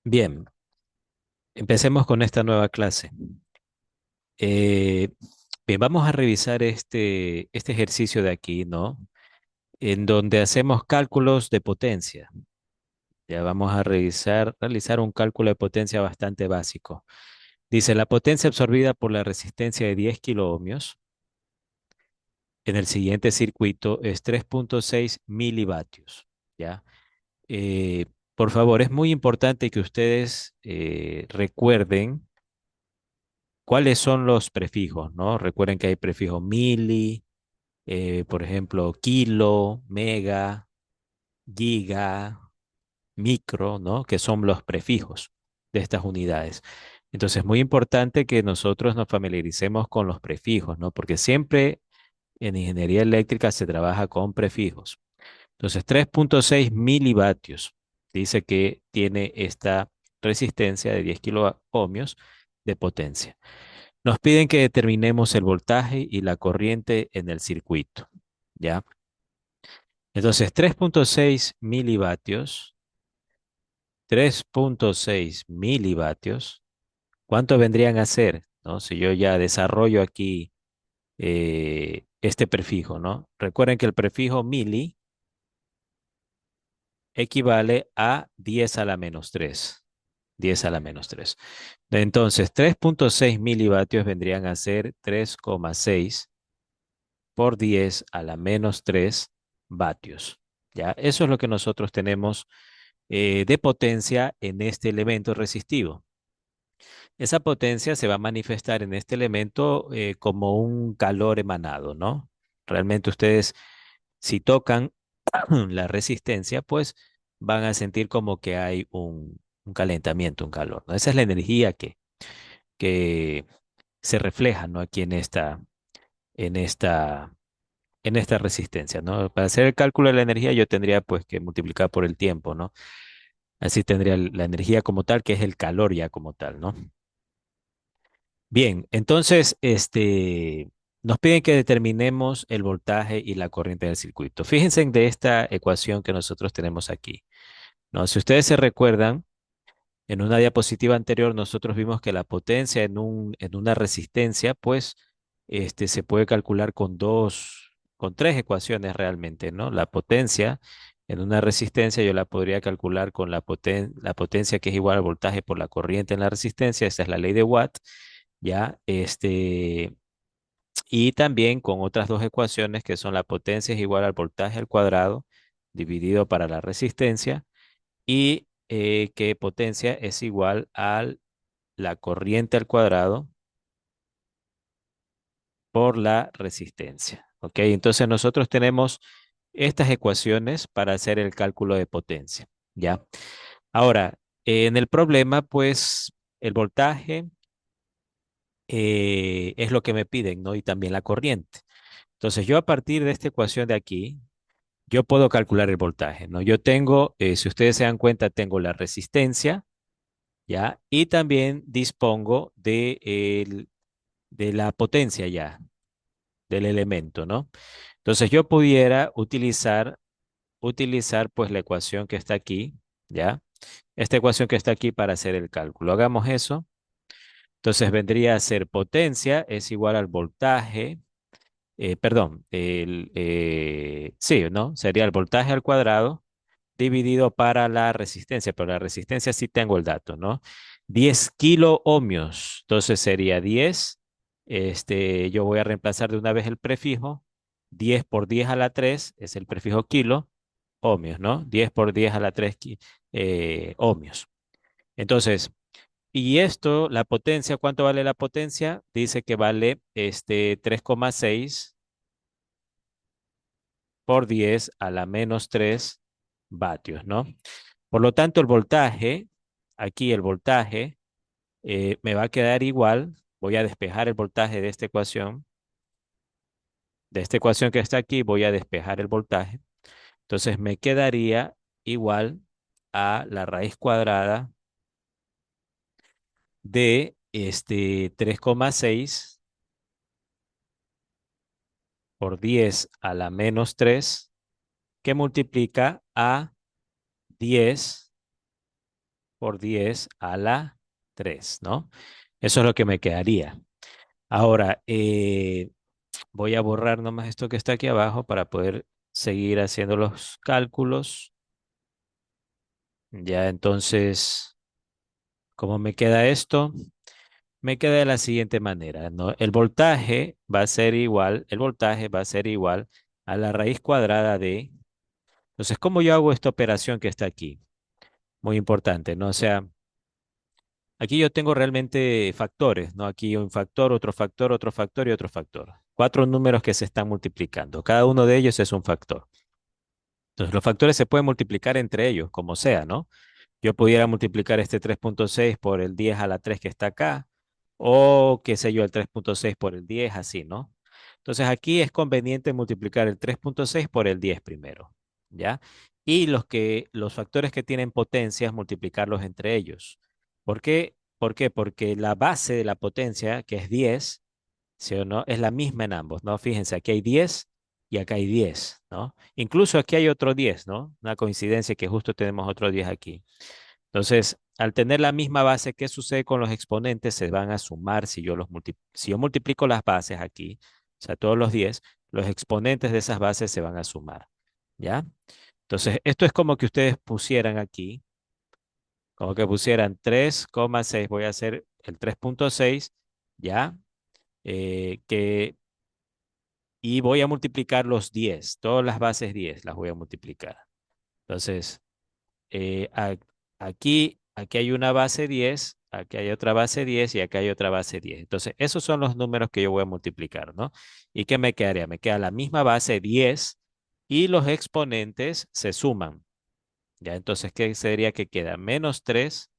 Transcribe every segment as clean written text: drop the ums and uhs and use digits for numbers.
Bien, empecemos con esta nueva clase. Eh, Bien, vamos a revisar este ejercicio de aquí, ¿no? En donde hacemos cálculos de potencia. Ya vamos a realizar un cálculo de potencia bastante básico. Dice, la potencia absorbida por la resistencia de 10 kiloohmios en el siguiente circuito es 3,6 milivatios, ¿ya? Eh, por favor, es muy importante que ustedes recuerden cuáles son los prefijos, ¿no? Recuerden que hay prefijo mili, por ejemplo, kilo, mega, giga, micro, ¿no? Que son los prefijos de estas unidades. Entonces, es muy importante que nosotros nos familiaricemos con los prefijos, ¿no? Porque siempre en ingeniería eléctrica se trabaja con prefijos. Entonces, 3,6 milivatios dice que tiene esta resistencia de 10 kiloohmios de potencia. Nos piden que determinemos el voltaje y la corriente en el circuito, ¿ya? Entonces, 3,6 milivatios, ¿cuánto vendrían a ser, ¿no? Si yo ya desarrollo aquí este prefijo, ¿no? Recuerden que el prefijo mili equivale a 10 a la menos 3. 10 a la menos 3. Entonces, 3,6 milivatios vendrían a ser 3,6 por 10 a la menos 3 vatios. ¿Ya? Eso es lo que nosotros tenemos de potencia en este elemento resistivo. Esa potencia se va a manifestar en este elemento como un calor emanado, ¿no? Realmente ustedes, si tocan la resistencia, pues van a sentir como que hay un calentamiento, un calor, ¿no? Esa es la energía que se refleja, ¿no? Aquí en esta en esta resistencia, ¿no? Para hacer el cálculo de la energía yo tendría pues que multiplicar por el tiempo, ¿no? Así tendría la energía como tal, que es el calor ya como tal, ¿no? Bien, entonces, nos piden que determinemos el voltaje y la corriente del circuito. Fíjense de esta ecuación que nosotros tenemos aquí, ¿no? Si ustedes se recuerdan, en una diapositiva anterior nosotros vimos que la potencia en una resistencia, pues, se puede calcular con tres ecuaciones realmente, ¿no? La potencia en una resistencia yo la podría calcular con la potencia que es igual al voltaje por la corriente en la resistencia, esa es la ley de Watt, ¿ya? Y también con otras dos ecuaciones que son la potencia es igual al voltaje al cuadrado dividido para la resistencia y que potencia es igual a la corriente al cuadrado por la resistencia. ¿Ok? Entonces nosotros tenemos estas ecuaciones para hacer el cálculo de potencia. ¿Ya? Ahora, en el problema, pues el voltaje es lo que me piden, ¿no? Y también la corriente. Entonces yo a partir de esta ecuación de aquí, yo puedo calcular el voltaje, ¿no? Yo tengo, si ustedes se dan cuenta, tengo la resistencia, ¿ya? Y también dispongo de la potencia ya del elemento, ¿no? Entonces yo pudiera utilizar pues la ecuación que está aquí, ¿ya? Esta ecuación que está aquí para hacer el cálculo. Hagamos eso. Entonces vendría a ser potencia es igual al voltaje, perdón, sí, ¿no? Sería el voltaje al cuadrado dividido para la resistencia, pero la resistencia sí tengo el dato, ¿no? 10 kiloohmios, entonces sería 10, yo voy a reemplazar de una vez el prefijo, 10 por 10 a la 3 es el prefijo kilo, ohmios, ¿no? 10 por 10 a la 3 ohmios. Entonces, y esto, la potencia, ¿cuánto vale la potencia? Dice que vale 3,6 por 10 a la menos 3 vatios, ¿no? Por lo tanto, el voltaje, aquí el voltaje, me va a quedar igual. Voy a despejar el voltaje de esta ecuación que está aquí, voy a despejar el voltaje. Entonces me quedaría igual a la raíz cuadrada de 3,6 por 10 a la menos 3 que multiplica a 10 por 10 a la 3, ¿no? Eso es lo que me quedaría. Ahora, voy a borrar nomás esto que está aquí abajo para poder seguir haciendo los cálculos. Ya, entonces, ¿cómo me queda esto? Me queda de la siguiente manera, ¿no? El voltaje va a ser igual a la raíz cuadrada de. Entonces, ¿cómo yo hago esta operación que está aquí? Muy importante, ¿no? O sea, aquí yo tengo realmente factores, ¿no? Aquí un factor, otro factor y otro factor. Cuatro números que se están multiplicando. Cada uno de ellos es un factor. Entonces, los factores se pueden multiplicar entre ellos, como sea, ¿no? Yo pudiera multiplicar este 3.6 por el 10 a la 3 que está acá, o qué sé yo, el 3.6 por el 10, así, ¿no? Entonces aquí es conveniente multiplicar el 3.6 por el 10 primero, ¿ya? Y los factores que tienen potencias, multiplicarlos entre ellos. ¿Por qué? ¿Por qué? Porque la base de la potencia, que es 10, ¿sí o no? Es la misma en ambos, ¿no? Fíjense, aquí hay 10 y acá hay 10, ¿no? Incluso aquí hay otro 10, ¿no? Una coincidencia que justo tenemos otro 10 aquí. Entonces, al tener la misma base, ¿qué sucede con los exponentes? Se van a sumar si yo multiplico las bases aquí, o sea, todos los 10, los exponentes de esas bases se van a sumar, ¿ya? Entonces, esto es como que ustedes pusieran aquí, como que pusieran 3,6, voy a hacer el 3.6, ¿ya? Que y voy a multiplicar los 10, todas las bases 10 las voy a multiplicar. Entonces, aquí hay una base 10, aquí hay otra base 10 y acá hay otra base 10. Entonces, esos son los números que yo voy a multiplicar, ¿no? ¿Y qué me quedaría? Me queda la misma base 10 y los exponentes se suman. ¿Ya? Entonces, ¿qué sería que queda? Menos 3.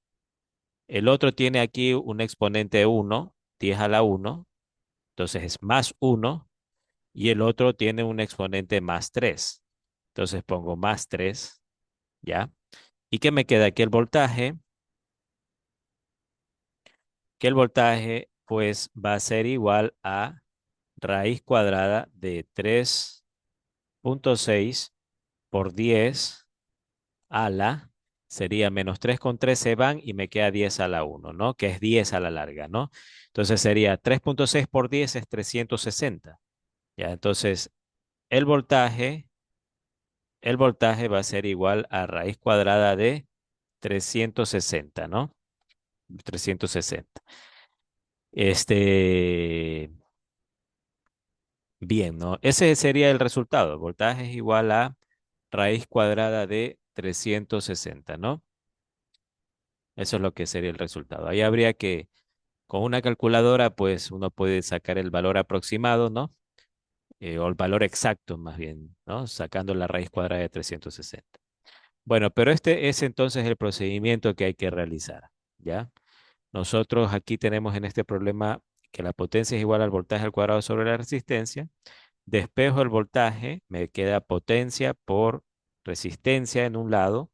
El otro tiene aquí un exponente 1, 10 a la 1. Entonces es más 1. Y el otro tiene un exponente más 3. Entonces pongo más 3, ¿ya? ¿Y qué me queda aquí? El voltaje pues va a ser igual a raíz cuadrada de 3.6 por 10 a la, sería menos 3 con 3 se van y me queda 10 a la 1, ¿no? Que es 10 a la larga, ¿no? Entonces sería 3.6 por 10 es 360, ¿ya? Entonces el voltaje, el voltaje va a ser igual a raíz cuadrada de 360, ¿no? 360. Este, Bien, ¿no? Ese sería el resultado. Voltaje es igual a raíz cuadrada de 360, ¿no? Eso es lo que sería el resultado. Ahí habría que, con una calculadora, pues uno puede sacar el valor aproximado, ¿no? O el valor exacto, más bien, ¿no? Sacando la raíz cuadrada de 360. Bueno, pero este es entonces el procedimiento que hay que realizar, ¿ya? Nosotros aquí tenemos en este problema que la potencia es igual al voltaje al cuadrado sobre la resistencia. Despejo el voltaje, me queda potencia por resistencia en un lado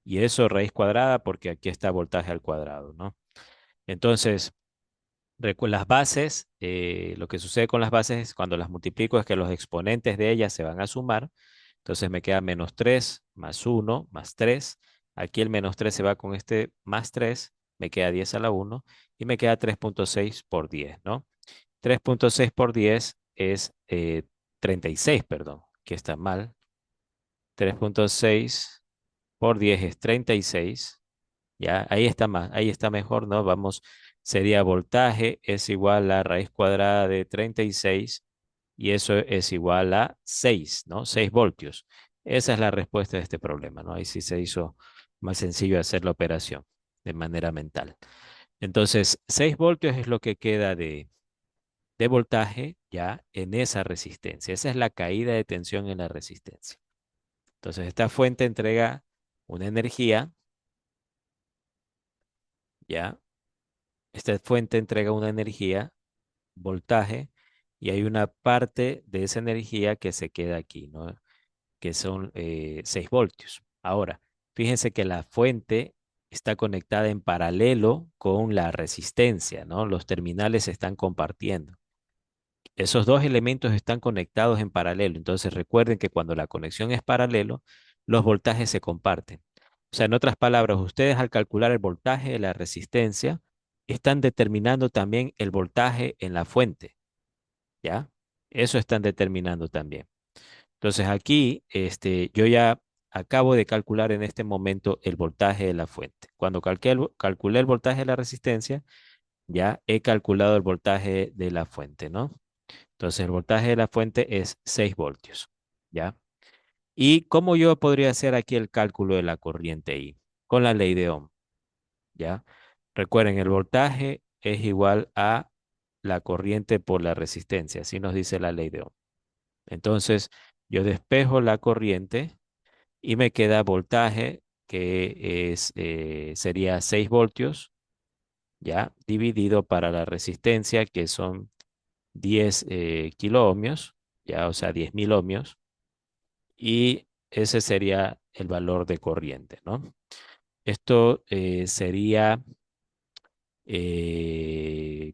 y eso raíz cuadrada porque aquí está voltaje al cuadrado, ¿no? Entonces, las bases, lo que sucede con las bases es cuando las multiplico es que los exponentes de ellas se van a sumar. Entonces me queda menos 3 más 1 más 3. Aquí el menos 3 se va con este más 3, me queda 10 a la 1 y me queda 3.6 por 10, ¿no? 3.6 por 10 es 36, perdón, que está mal. 3.6 por 10 es 36. Ya, ahí está más, ahí está mejor, ¿no? Vamos, sería voltaje es igual a raíz cuadrada de 36 y eso es igual a 6, ¿no? 6 voltios. Esa es la respuesta de este problema, ¿no? Ahí sí se hizo más sencillo hacer la operación de manera mental. Entonces, 6 voltios es lo que queda de voltaje ya en esa resistencia. Esa es la caída de tensión en la resistencia. Entonces, esta fuente entrega una energía, ya. Esta fuente entrega una energía, voltaje, y hay una parte de esa energía que se queda aquí, ¿no? Que son 6 voltios. Ahora, fíjense que la fuente está conectada en paralelo con la resistencia, ¿no? Los terminales se están compartiendo. Esos dos elementos están conectados en paralelo. Entonces recuerden que cuando la conexión es paralelo, los voltajes se comparten. O sea, en otras palabras, ustedes al calcular el voltaje de la resistencia, están determinando también el voltaje en la fuente, ¿ya? Eso están determinando también. Entonces aquí, yo ya acabo de calcular en este momento el voltaje de la fuente. Cuando calculé el voltaje de la resistencia, ya he calculado el voltaje de la fuente, ¿no? Entonces el voltaje de la fuente es 6 voltios, ¿ya? ¿Y cómo yo podría hacer aquí el cálculo de la corriente I? Con la ley de Ohm, ¿ya? Recuerden, el voltaje es igual a la corriente por la resistencia, así nos dice la ley de Ohm. Entonces, yo despejo la corriente y me queda voltaje, que sería 6 voltios, ¿ya? Dividido para la resistencia, que son 10 kiloohmios, ¿ya? O sea, 10.000 ohmios. Y ese sería el valor de corriente, ¿no? Esto sería,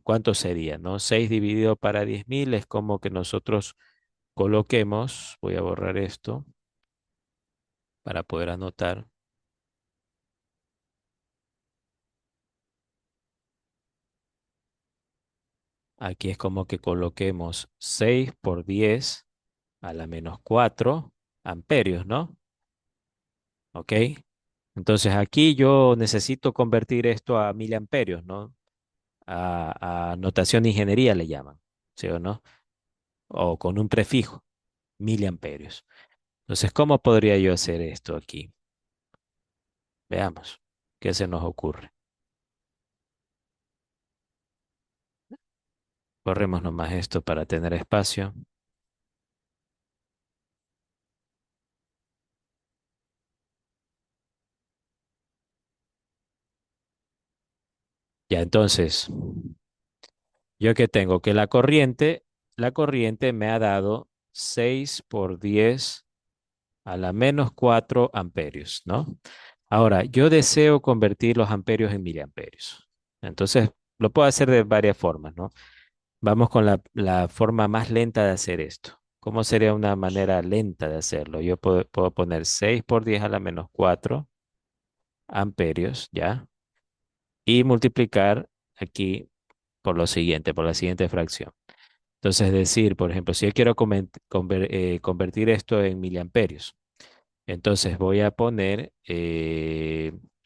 ¿cuánto sería, no? 6 dividido para 10.000 es como que nosotros coloquemos, voy a borrar esto para poder anotar. Aquí es como que coloquemos 6 por 10 a la menos 4 amperios, ¿no? ¿Ok? Entonces aquí yo necesito convertir esto a miliamperios, ¿no? A notación de ingeniería le llaman, ¿sí o no? O con un prefijo, miliamperios. Entonces, ¿cómo podría yo hacer esto aquí? Veamos, ¿qué se nos ocurre? Corremos nomás esto para tener espacio. Ya, entonces, ¿yo qué tengo? Que la corriente me ha dado 6 por 10 a la menos 4 amperios, ¿no? Ahora, yo deseo convertir los amperios en miliamperios. Entonces, lo puedo hacer de varias formas, ¿no? Vamos con la forma más lenta de hacer esto. ¿Cómo sería una manera lenta de hacerlo? Yo puedo poner 6 por 10 a la menos 4 amperios, ¿ya? Y multiplicar aquí por lo siguiente, por la siguiente fracción. Entonces, decir, por ejemplo, si yo quiero convertir esto en miliamperios, entonces voy a poner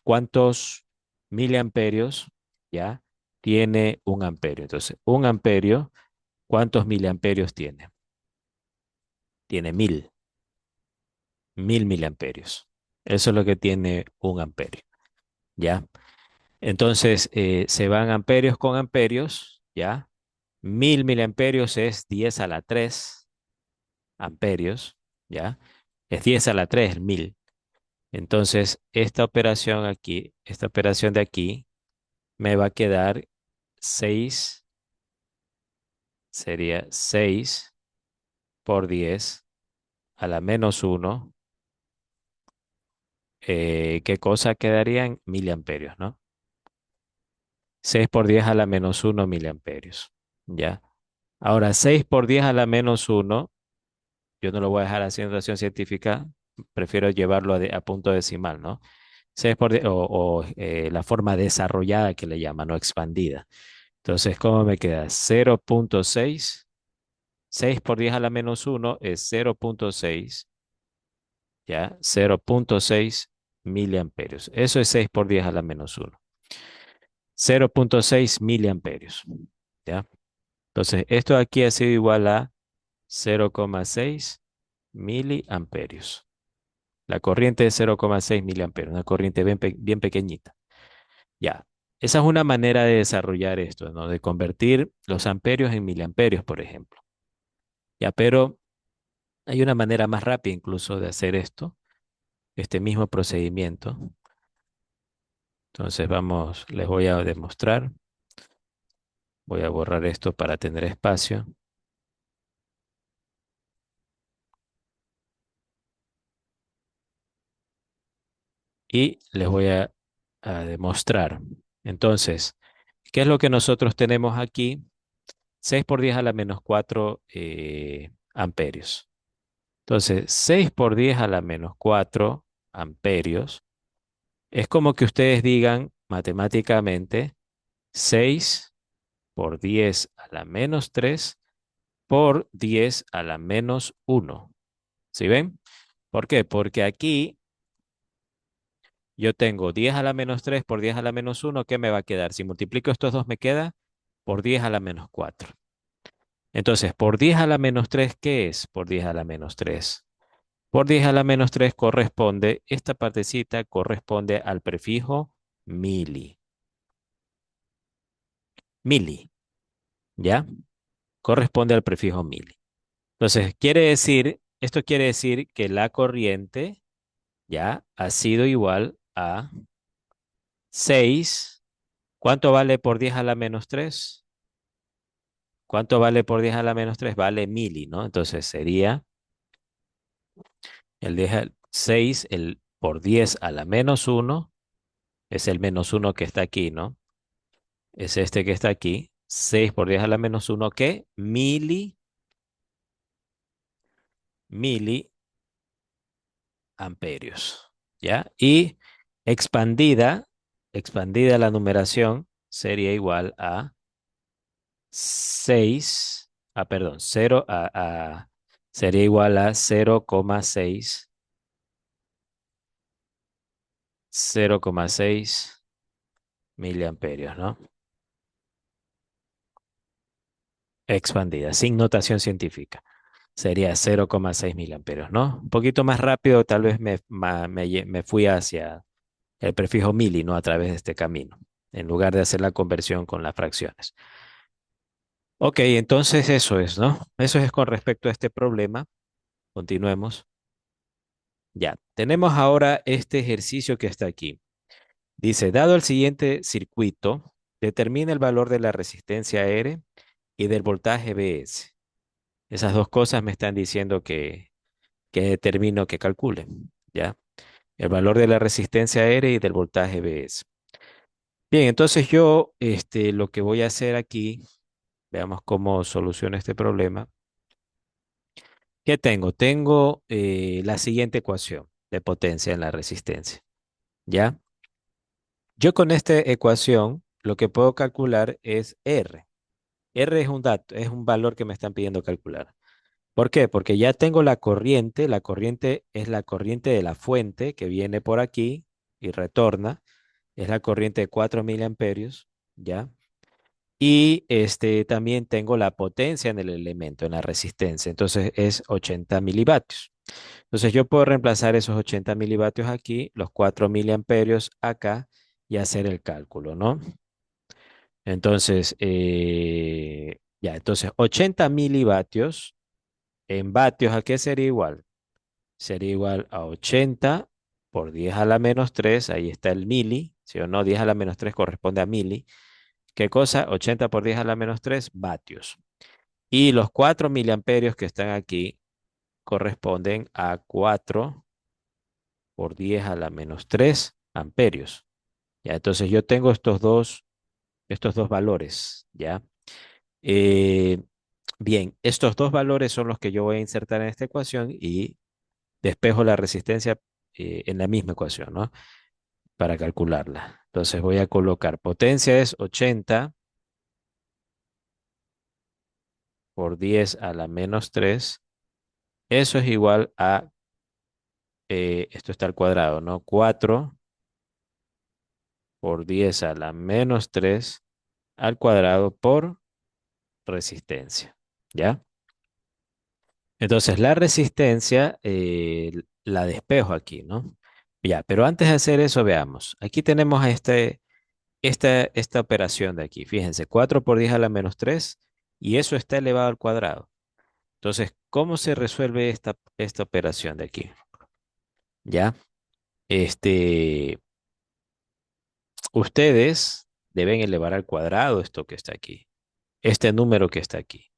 cuántos miliamperios, ¿ya? Tiene un amperio. Entonces, un amperio, ¿cuántos miliamperios tiene? Tiene 1000 miliamperios. Eso es lo que tiene un amperio, ¿ya? Entonces, se van amperios con amperios, ¿ya? 1000 miliamperios es 10 a la 3 amperios, ¿ya? Es 10 a la 3 el 1000. Entonces, esta operación aquí, esta operación de aquí, me va a quedar 6, sería 6 por 10 a la menos 1. ¿Qué cosa quedaría en miliamperios, no? 6 por 10 a la menos 1 miliamperios, ¿ya? Ahora, 6 por 10 a la menos 1, yo no lo voy a dejar así en notación científica, prefiero llevarlo a punto decimal, ¿no? 6 por 10, o la forma desarrollada que le llaman, no expandida. Entonces, ¿cómo me queda? 0.6. 6 por 10 a la menos 1 es 0.6, ¿ya? 0.6 miliamperios. Eso es 6 por 10 a la menos 1. 0.6 miliamperios, ¿ya? Entonces, esto aquí ha sido igual a 0,6 miliamperios. La corriente es 0,6 miliamperios, una corriente bien pequeñita. Ya, esa es una manera de desarrollar esto, ¿no? De convertir los amperios en miliamperios, por ejemplo. Ya, pero hay una manera más rápida incluso de hacer esto, este mismo procedimiento. Entonces vamos, les voy a demostrar. Voy a borrar esto para tener espacio y les voy a demostrar. Entonces, ¿qué es lo que nosotros tenemos aquí? 6 por 10 a la menos 4 amperios. Entonces, 6 por 10 a la menos 4 amperios Es como que ustedes digan matemáticamente 6 por 10 a la menos 3 por 10 a la menos uno. ¿Sí ven? ¿Por qué? Porque aquí yo tengo 10 a la menos 3 por 10 a la menos uno. ¿Qué me va a quedar? Si multiplico estos dos me queda por 10 a la menos 4. Entonces, por 10 a la menos 3, ¿qué es por 10 a la menos 3? Por 10 a la menos 3 corresponde, esta partecita corresponde al prefijo mili. Mili, ¿ya? Corresponde al prefijo mili. Entonces, esto quiere decir que la corriente ya ha sido igual a 6. ¿Cuánto vale por 10 a la menos 3? ¿Cuánto vale por 10 a la menos 3? Vale mili, ¿no? Entonces sería el 6 por 10 a la menos uno, es el menos uno que está aquí, ¿no? Es este que está aquí. 6 por 10 a la menos uno, ¿qué? Miliamperios, ¿ya? Y expandida, expandida la numeración sería igual a 6, perdón, sería igual a 0,6 miliamperios, ¿no? Expandida, sin notación científica. Sería 0,6 miliamperios, ¿no? Un poquito más rápido, tal vez me fui hacia el prefijo mili, ¿no? A través de este camino, en lugar de hacer la conversión con las fracciones. Ok, entonces eso es, ¿no? Eso es con respecto a este problema. Continuemos. Ya, tenemos ahora este ejercicio que está aquí. Dice, dado el siguiente circuito, determina el valor de la resistencia R y del voltaje Bs. Esas dos cosas me están diciendo que determino que calcule, ¿ya? El valor de la resistencia R y del voltaje Bs. Bien, entonces yo lo que voy a hacer aquí, veamos cómo soluciono este problema. ¿Qué tengo? Tengo la siguiente ecuación de potencia en la resistencia, ¿ya? Yo con esta ecuación lo que puedo calcular es R. R es un dato, es un valor que me están pidiendo calcular. ¿Por qué? Porque ya tengo la corriente es la corriente de la fuente que viene por aquí y retorna, es la corriente de 4 miliamperios, ¿ya? Y también tengo la potencia en el elemento, en la resistencia, entonces es 80 milivatios. Entonces yo puedo reemplazar esos 80 milivatios aquí, los 4 miliamperios acá y hacer el cálculo, ¿no? Entonces, entonces 80 milivatios en vatios, ¿a qué sería igual? Sería igual a 80 por 10 a la menos 3, ahí está el mili, ¿sí o no? 10 a la menos 3 corresponde a mili. ¿Qué cosa? 80 por 10 a la menos 3 vatios. Y los 4 miliamperios que están aquí corresponden a 4 por 10 a la menos 3 amperios. Ya, entonces yo tengo estos dos valores, ¿ya? Eh, bien, estos dos valores son los que yo voy a insertar en esta ecuación y despejo la resistencia en la misma ecuación, ¿no? Para calcularla. Entonces voy a colocar potencia es 80 por 10 a la menos 3. Eso es igual a, esto está al cuadrado, ¿no? 4 por 10 a la menos 3 al cuadrado por resistencia, ¿ya? Entonces la resistencia la despejo aquí, ¿no? Ya, pero antes de hacer eso, veamos. Aquí tenemos esta operación de aquí. Fíjense, 4 por 10 a la menos 3 y eso está elevado al cuadrado. Entonces, ¿cómo se resuelve esta operación de aquí? ¿Ya? Este, ustedes deben elevar al cuadrado esto que está aquí, este número que está aquí,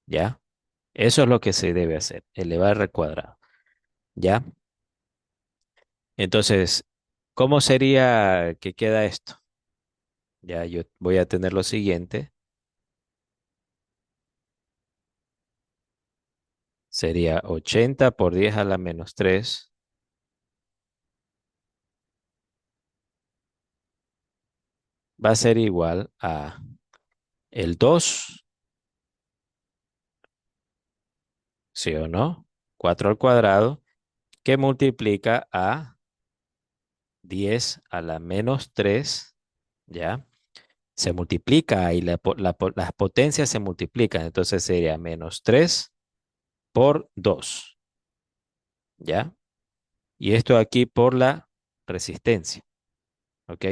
¿ya? Eso es lo que se debe hacer, elevar al cuadrado, ¿ya? Entonces, ¿cómo sería que queda esto? Ya, yo voy a tener lo siguiente, sería 80 por 10 a la menos 3 va a ser igual a el 2, ¿sí o no? 4 al cuadrado, que multiplica a 10 a la menos 3, ¿ya? Se multiplica y las potencias se multiplican, entonces sería menos 3 por 2, ¿ya? Y esto aquí por la resistencia, ¿ok?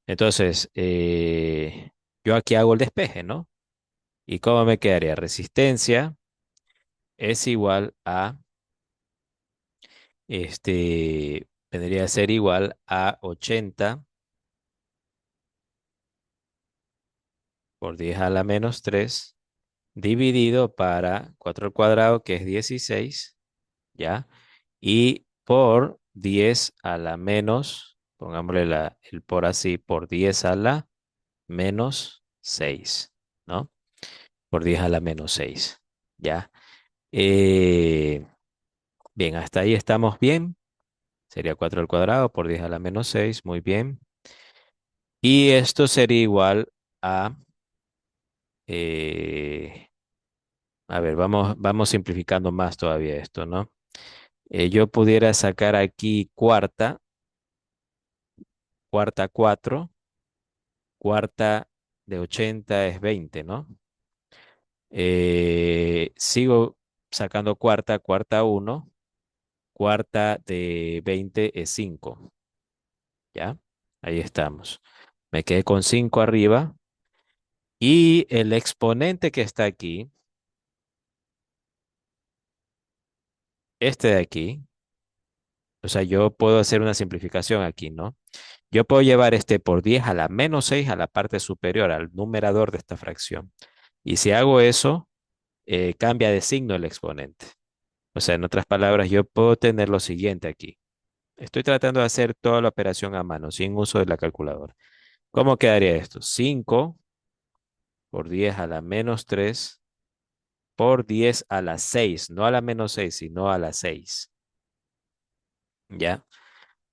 Entonces, yo aquí hago el despeje, ¿no? ¿Y cómo me quedaría? Resistencia es igual a, vendría a ser igual a 80 por 10 a la menos 3 dividido para 4 al cuadrado, que es 16, ¿ya? Y por 10 a la menos, pongámosle el por así, por 10 a la menos 6, ¿no? Por 10 a la menos 6, ¿ya? Eh, bien, hasta ahí estamos bien. Sería 4 al cuadrado por 10 a la menos 6, muy bien. Y esto sería igual a, eh, a ver, vamos simplificando más todavía esto, ¿no? Yo pudiera sacar aquí cuarta, cuarta 4, cuarta de 80 es 20, ¿no? Sigo sacando cuarta, cuarta uno, cuarta de 20 es 5, ¿ya? Ahí estamos. Me quedé con 5 arriba y el exponente que está aquí, este de aquí, o sea, yo puedo hacer una simplificación aquí, ¿no? Yo puedo llevar este por 10 a la menos 6 a la parte superior, al numerador de esta fracción. Y si hago eso, cambia de signo el exponente. O sea, en otras palabras, yo puedo tener lo siguiente aquí. Estoy tratando de hacer toda la operación a mano, sin uso de la calculadora. ¿Cómo quedaría esto? 5 por 10 a la menos 3 por 10 a la 6, no a la menos 6, sino a la 6. ¿Ya?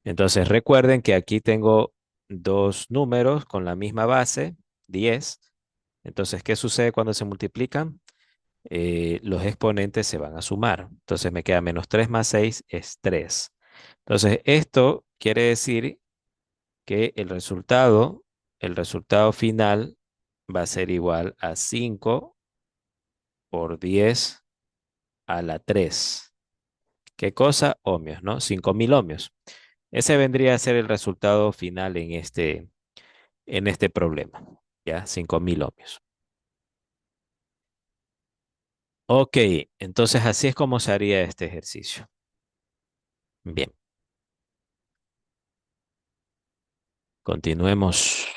Entonces recuerden que aquí tengo dos números con la misma base, 10. Entonces, ¿qué sucede cuando se multiplican? Los exponentes se van a sumar. Entonces me queda menos 3 más 6 es 3. Entonces, esto quiere decir que el resultado final va a ser igual a 5 por 10 a la 3. ¿Qué cosa? Ohmios, ¿no? 5000 ohmios. Ese vendría a ser el resultado final en este problema. ¿Ya? 5000 ohmios. Ok, entonces así es como se haría este ejercicio. Bien, continuemos.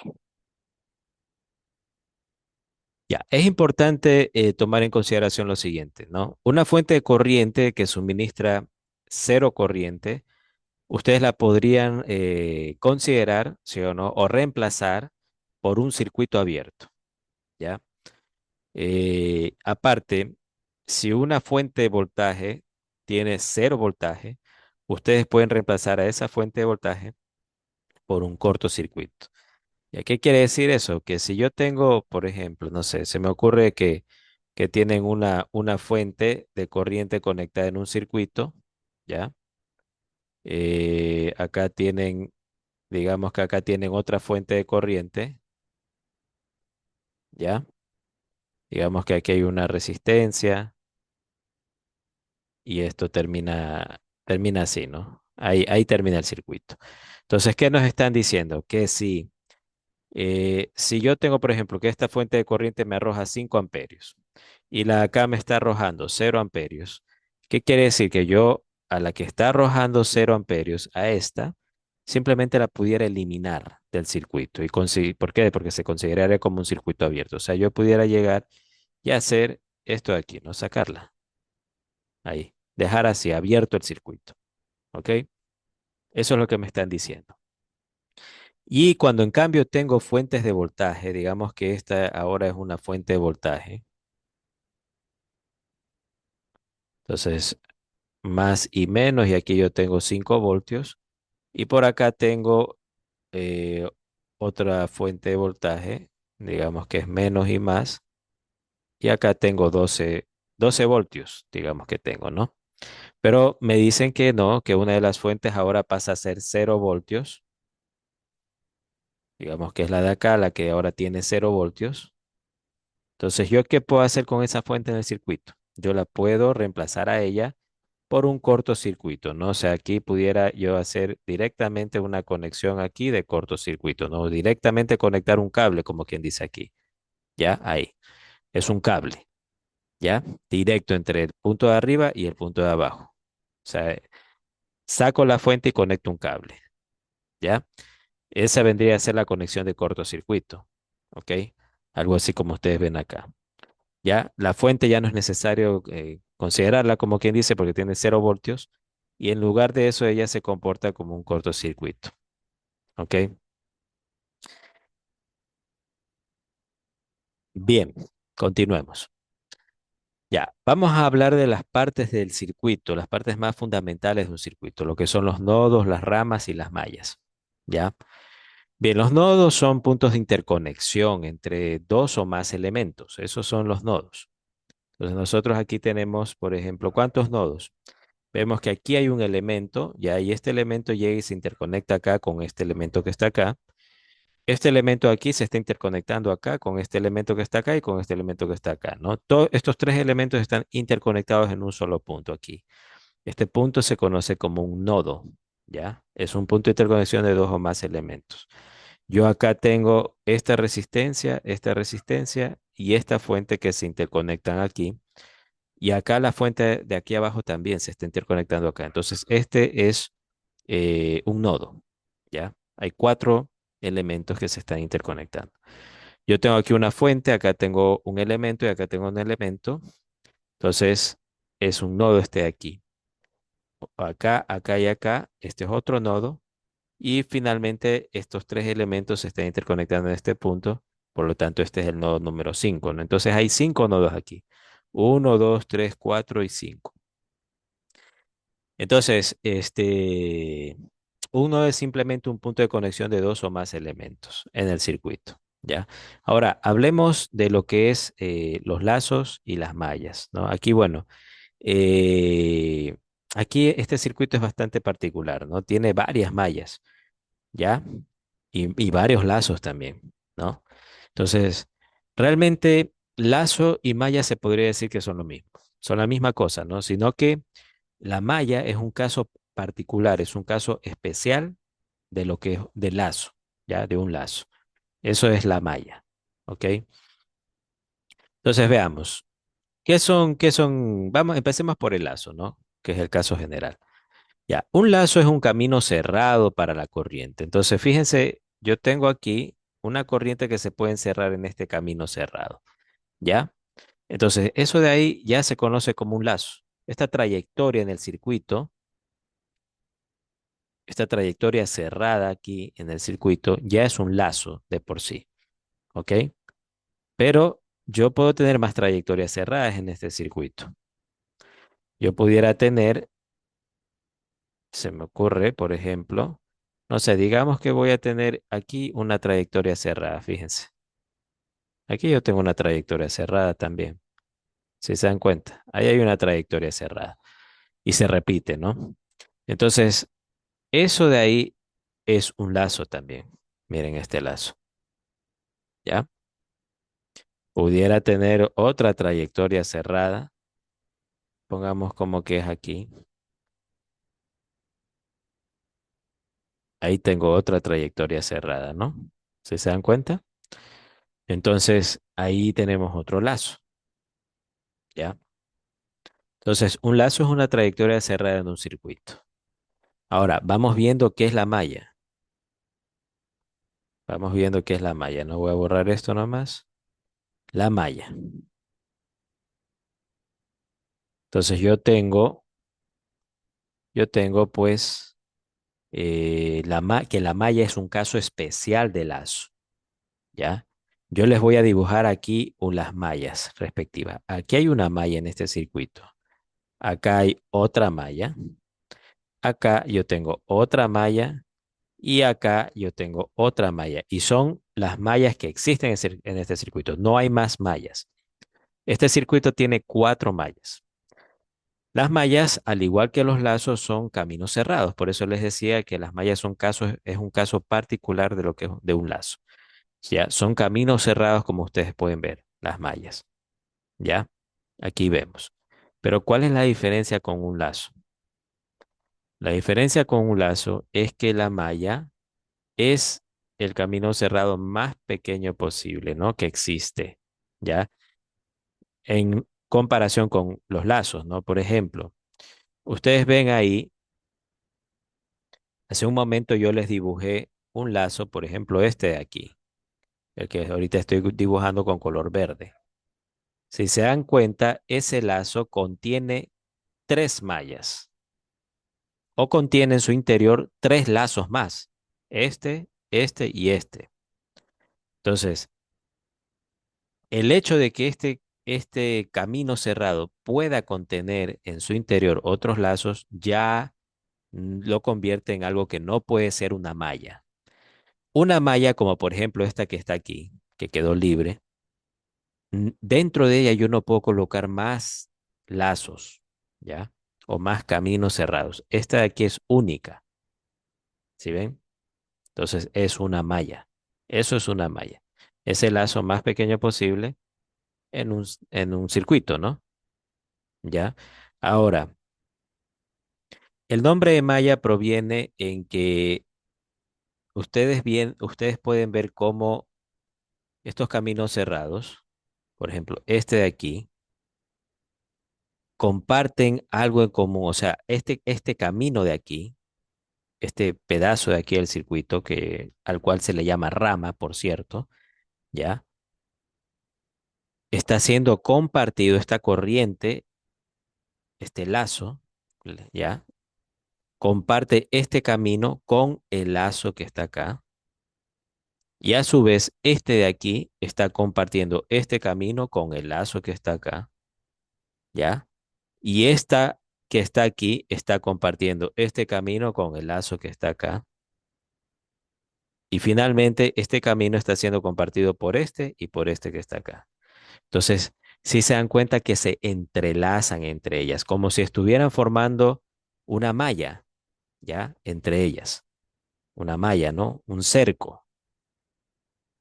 Ya, es importante tomar en consideración lo siguiente, ¿no? Una fuente de corriente que suministra cero corriente, ustedes la podrían considerar, ¿sí o no? O reemplazar por un circuito abierto, ¿ya? Aparte, si una fuente de voltaje tiene cero voltaje, ustedes pueden reemplazar a esa fuente de voltaje por un cortocircuito. ¿Y qué quiere decir eso? Que si yo tengo, por ejemplo, no sé, se me ocurre que tienen una fuente de corriente conectada en un circuito, ¿ya? Acá tienen, digamos que acá tienen otra fuente de corriente, ¿ya? Digamos que aquí hay una resistencia y esto termina así, ¿no? Ahí termina el circuito. Entonces, ¿qué nos están diciendo? Que si yo tengo, por ejemplo, que esta fuente de corriente me arroja 5 amperios y la de acá me está arrojando 0 amperios, ¿qué quiere decir? Que yo a la que está arrojando 0 amperios, a esta, simplemente la pudiera eliminar del circuito. ¿Por qué? Porque se consideraría como un circuito abierto. O sea, yo pudiera llegar y hacer esto de aquí, ¿no? Sacarla ahí, dejar así abierto el circuito. ¿Ok? Eso es lo que me están diciendo. Y cuando en cambio tengo fuentes de voltaje, digamos que esta ahora es una fuente de voltaje, entonces más y menos, y aquí yo tengo 5 voltios, y por acá tengo otra fuente de voltaje, digamos que es menos y más, y acá tengo 12 voltios, digamos que tengo, ¿no? Pero me dicen que no, que una de las fuentes ahora pasa a ser 0 voltios, digamos que es la de acá, la que ahora tiene 0 voltios. Entonces, ¿yo qué puedo hacer con esa fuente en el circuito? Yo la puedo reemplazar a ella por un cortocircuito, ¿no? O sea, aquí pudiera yo hacer directamente una conexión aquí de cortocircuito, ¿no? Directamente conectar un cable, como quien dice aquí, ¿ya? Ahí. Es un cable, ¿ya? Directo entre el punto de arriba y el punto de abajo. O sea, saco la fuente y conecto un cable, ¿ya? Esa vendría a ser la conexión de cortocircuito, ¿ok? Algo así como ustedes ven acá. Ya, la fuente ya no es necesario considerarla como quien dice porque tiene 0 voltios y en lugar de eso ella se comporta como un cortocircuito, ¿ok? Bien, continuemos. Ya, vamos a hablar de las partes del circuito, las partes más fundamentales de un circuito, lo que son los nodos, las ramas y las mallas, ¿ya? Bien, los nodos son puntos de interconexión entre dos o más elementos, esos son los nodos. Entonces nosotros aquí tenemos, por ejemplo, ¿cuántos nodos? Vemos que aquí hay un elemento, ya, y este elemento llega y se interconecta acá con este elemento que está acá. Este elemento aquí se está interconectando acá con este elemento que está acá y con este elemento que está acá, ¿no? Estos tres elementos están interconectados en un solo punto aquí. Este punto se conoce como un nodo, ¿ya? Es un punto de interconexión de dos o más elementos. Yo acá tengo esta resistencia y esta fuente que se interconectan aquí. Y acá la fuente de aquí abajo también se está interconectando acá. Entonces, este es un nodo, ¿ya? Hay cuatro elementos que se están interconectando. Yo tengo aquí una fuente, acá tengo un elemento y acá tengo un elemento. Entonces, es un nodo este de aquí. Acá, acá y acá, este es otro nodo. Y finalmente, estos tres elementos se están interconectando en este punto. Por lo tanto, este es el nodo número 5, ¿no? Entonces, hay 5 nodos aquí. Uno, 2, 3, 4 y 5. Entonces, uno es simplemente un punto de conexión de dos o más elementos en el circuito, ¿ya? Ahora, hablemos de lo que es los lazos y las mallas, ¿no? Aquí, bueno, eh, aquí este circuito es bastante particular, ¿no? Tiene varias mallas, ¿ya? Y varios lazos también, ¿no? Entonces, realmente lazo y malla se podría decir que son lo mismo, son la misma cosa, ¿no? Sino que la malla es un caso particular, es un caso especial de lo que es de lazo, ¿ya? De un lazo. Eso es la malla, ¿ok? Entonces veamos, qué son? Vamos, empecemos por el lazo, ¿no? Que es el caso general. Ya, un lazo es un camino cerrado para la corriente. Entonces, fíjense, yo tengo aquí una corriente que se puede encerrar en este camino cerrado, ¿ya? Entonces, eso de ahí ya se conoce como un lazo. Esta trayectoria en el circuito, esta trayectoria cerrada aquí en el circuito ya es un lazo de por sí, ¿ok? Pero yo puedo tener más trayectorias cerradas en este circuito. Yo pudiera tener, se me ocurre, por ejemplo, no sé, digamos que voy a tener aquí una trayectoria cerrada, fíjense. Aquí yo tengo una trayectoria cerrada también, si se dan cuenta. Ahí hay una trayectoria cerrada y se repite, ¿no? Entonces, eso de ahí es un lazo también. Miren este lazo, ¿ya? Pudiera tener otra trayectoria cerrada, pongamos como que es aquí. Ahí tengo otra trayectoria cerrada, ¿no? ¿Sí se dan cuenta? Entonces, ahí tenemos otro lazo, ¿ya? Entonces, un lazo es una trayectoria cerrada en un circuito. Ahora, vamos viendo qué es la malla. Vamos viendo qué es la malla. No voy a borrar esto nomás. La malla. Entonces, yo tengo pues que la malla es un caso especial de lazo, ¿ya? Yo les voy a dibujar aquí las mallas respectivas. Aquí hay una malla en este circuito. Acá hay otra malla. Acá yo tengo otra malla Y acá yo tengo otra malla y son las mallas que existen en este circuito. No hay más mallas. Este circuito tiene cuatro mallas. Las mallas, al igual que los lazos, son caminos cerrados. Por eso les decía que las mallas son casos, es un caso particular de lo que es de un lazo. Ya, son caminos cerrados como ustedes pueden ver, las mallas. Ya, aquí vemos. Pero ¿cuál es la diferencia con un lazo? La diferencia con un lazo es que la malla es el camino cerrado más pequeño posible, ¿no? Que existe, ¿ya? En comparación con los lazos, ¿no? Por ejemplo, ustedes ven ahí, hace un momento yo les dibujé un lazo, por ejemplo, este de aquí, el que ahorita estoy dibujando con color verde. Si se dan cuenta, ese lazo contiene tres mallas o contiene en su interior tres lazos más, este y este. Entonces, el hecho de que este camino cerrado pueda contener en su interior otros lazos ya lo convierte en algo que no puede ser una malla. Una malla como por ejemplo esta que está aquí, que quedó libre, dentro de ella yo no puedo colocar más lazos, ¿ya? O más caminos cerrados. Esta de aquí es única, ¿sí ven? Entonces es una malla. Eso es una malla. Es el lazo más pequeño posible en un circuito, ¿no? ¿Ya? Ahora, el nombre de malla proviene en que ustedes pueden ver cómo estos caminos cerrados, por ejemplo, este de aquí, comparten algo en común. O sea, este camino de aquí, este pedazo de aquí del circuito, al cual se le llama rama, por cierto, ¿ya? Está siendo compartido esta corriente, este lazo, ¿ya? Comparte este camino con el lazo que está acá. Y a su vez, este de aquí está compartiendo este camino con el lazo que está acá, ¿ya? Y esta que está aquí está compartiendo este camino con el lazo que está acá. Y finalmente, este camino está siendo compartido por este y por este que está acá. Entonces, si se dan cuenta que se entrelazan entre ellas, como si estuvieran formando una malla, ¿ya? Entre ellas. Una malla, ¿no? Un cerco.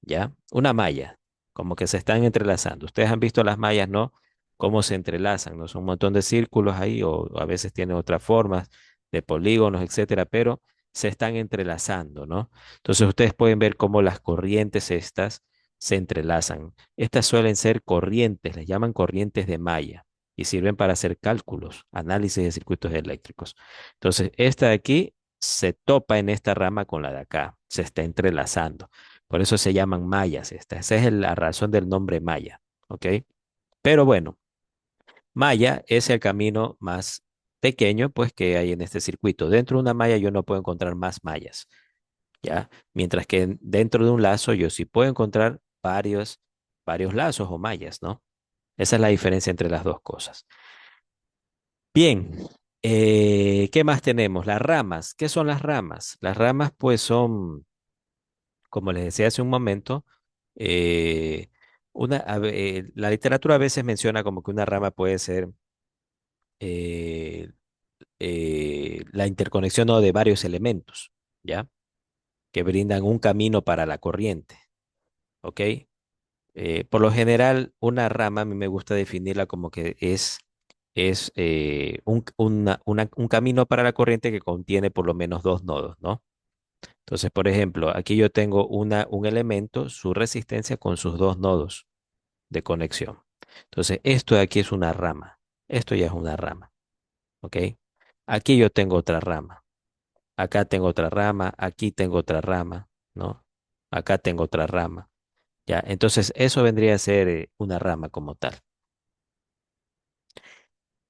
¿Ya? Una malla, como que se están entrelazando. Ustedes han visto las mallas, ¿no? Cómo se entrelazan, ¿no? Son un montón de círculos ahí, o a veces tienen otras formas de polígonos, etcétera, pero se están entrelazando, ¿no? Entonces ustedes pueden ver cómo las corrientes estas se entrelazan. Estas suelen ser corrientes, les llaman corrientes de malla y sirven para hacer cálculos, análisis de circuitos eléctricos. Entonces, esta de aquí se topa en esta rama con la de acá, se está entrelazando. Por eso se llaman mayas estas. Esa es la razón del nombre maya, ¿ok? Pero bueno, malla es el camino más pequeño, pues, que hay en este circuito. Dentro de una malla yo no puedo encontrar más mallas, ¿ya? Mientras que dentro de un lazo yo sí puedo encontrar varios lazos o mallas, ¿no? Esa es la diferencia entre las dos cosas. Bien, ¿qué más tenemos? Las ramas. ¿Qué son las ramas? Las ramas, pues, son como les decía hace un momento, eh, la literatura a veces menciona como que una rama puede ser eh, la interconexión, ¿no?, de varios elementos, ¿ya? Que brindan un camino para la corriente, ¿ok? Por lo general, una rama a mí me gusta definirla como que es un camino para la corriente que contiene por lo menos dos nodos, ¿no? Entonces, por ejemplo, aquí yo tengo un elemento, su resistencia con sus dos nodos de conexión. Entonces, esto de aquí es una rama. Esto ya es una rama. ¿Ok? Aquí yo tengo otra rama. Acá tengo otra rama. Aquí tengo otra rama. ¿No? Acá tengo otra rama. Ya, entonces eso vendría a ser una rama como tal.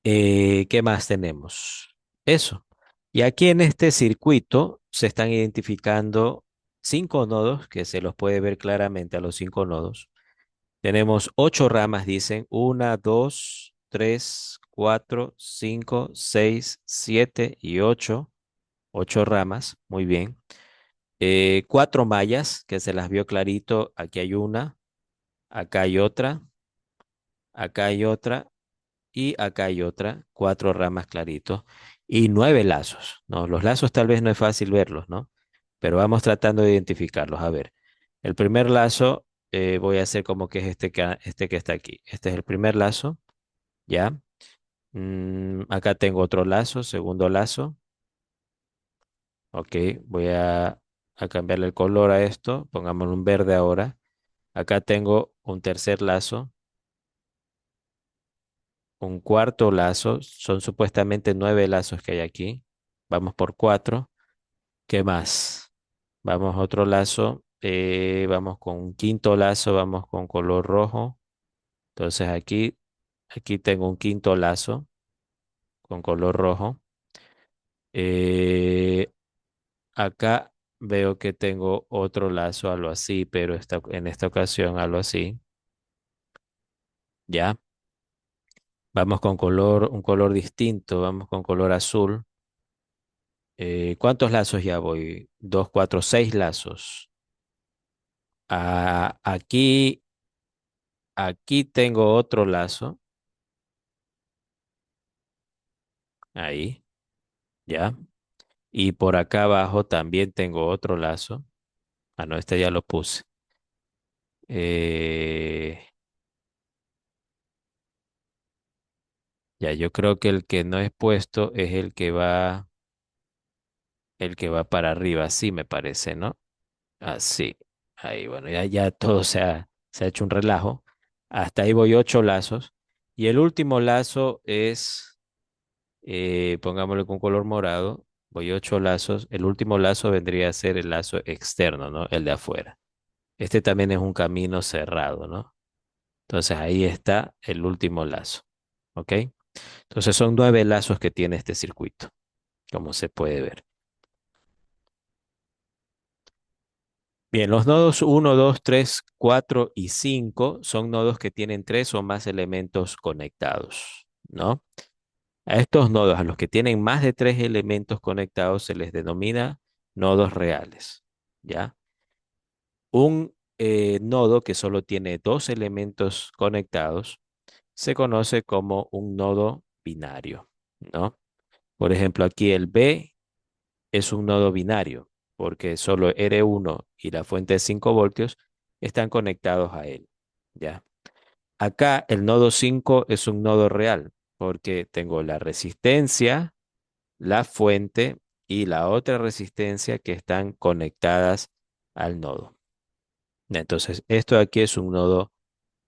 ¿Qué más tenemos? Eso. Y aquí en este circuito se están identificando cinco nodos, que se los puede ver claramente a los cinco nodos. Tenemos ocho ramas, dicen. Una, dos, tres, cuatro, cinco, seis, siete y ocho. Ocho ramas, muy bien. Cuatro mallas que se las vio clarito. Aquí hay una, acá hay otra y acá hay otra. Cuatro ramas clarito y nueve lazos, ¿no? Los lazos tal vez no es fácil verlos, ¿no? Pero vamos tratando de identificarlos. A ver, el primer lazo voy a hacer como que es este que está aquí. Este es el primer lazo, ¿ya? Acá tengo otro lazo, segundo lazo. Ok, voy a cambiarle el color a esto. Pongámosle un verde ahora. Acá tengo un tercer lazo, un cuarto lazo. Son supuestamente nueve lazos que hay aquí. Vamos por cuatro. ¿Qué más? Vamos a otro lazo. Vamos con un quinto lazo. Vamos con color rojo. Entonces aquí tengo un quinto lazo con color rojo. Eh, Acá veo que tengo otro lazo, algo así, pero en esta ocasión algo así. Ya. Vamos con un color distinto. Vamos con color azul. ¿Cuántos lazos ya voy? Dos, cuatro, seis lazos. Aquí tengo otro lazo. Ahí, ya. Y por acá abajo también tengo otro lazo. Ah, no, este ya lo puse. Eh, ya, yo creo que el que no es puesto es el que va para arriba, así me parece, ¿no? Así. Ahí, bueno, ya todo se ha hecho un relajo. Hasta ahí voy ocho lazos. Y el último lazo es, pongámosle con color morado, voy ocho lazos. El último lazo vendría a ser el lazo externo, ¿no? El de afuera. Este también es un camino cerrado, ¿no? Entonces ahí está el último lazo. ¿Ok? Entonces son nueve lazos que tiene este circuito, como se puede ver. Bien, los nodos uno, 2, 3, 4 y 5 son nodos que tienen tres o más elementos conectados, ¿no? A estos nodos, a los que tienen más de tres elementos conectados, se les denomina nodos reales, ¿ya? Un nodo que solo tiene dos elementos conectados se conoce como un nodo binario, ¿no? Por ejemplo, aquí el B es un nodo binario, porque solo R1 y la fuente de 5 voltios están conectados a él, ¿ya? Acá el nodo 5 es un nodo real, porque tengo la resistencia, la fuente y la otra resistencia que están conectadas al nodo. Entonces, esto de aquí es un nodo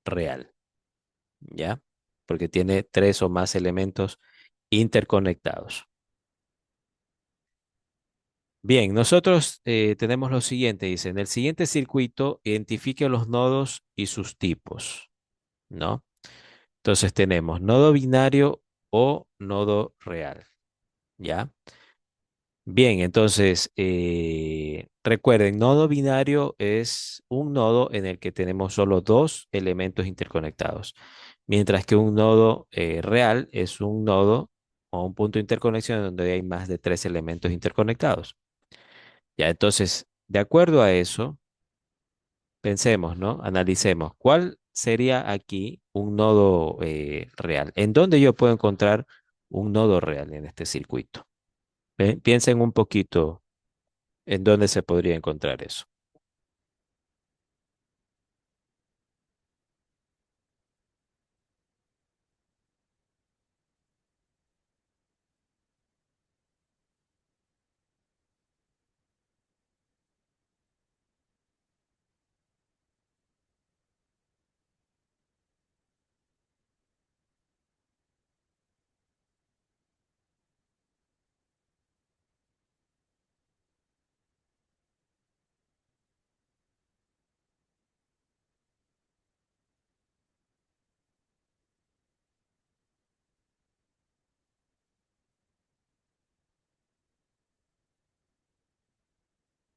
real, ¿ya? Porque tiene tres o más elementos interconectados. Bien, nosotros tenemos lo siguiente, dice, en el siguiente circuito identifique los nodos y sus tipos, ¿no? Entonces tenemos nodo binario o nodo real, ¿ya? Bien, entonces recuerden, nodo binario es un nodo en el que tenemos solo dos elementos interconectados, mientras que un nodo real es un nodo o un punto de interconexión donde hay más de tres elementos interconectados. Ya, entonces, de acuerdo a eso, pensemos, ¿no? Analicemos, ¿cuál sería aquí un nodo real? ¿En dónde yo puedo encontrar un nodo real en este circuito? Piensen un poquito en dónde se podría encontrar eso.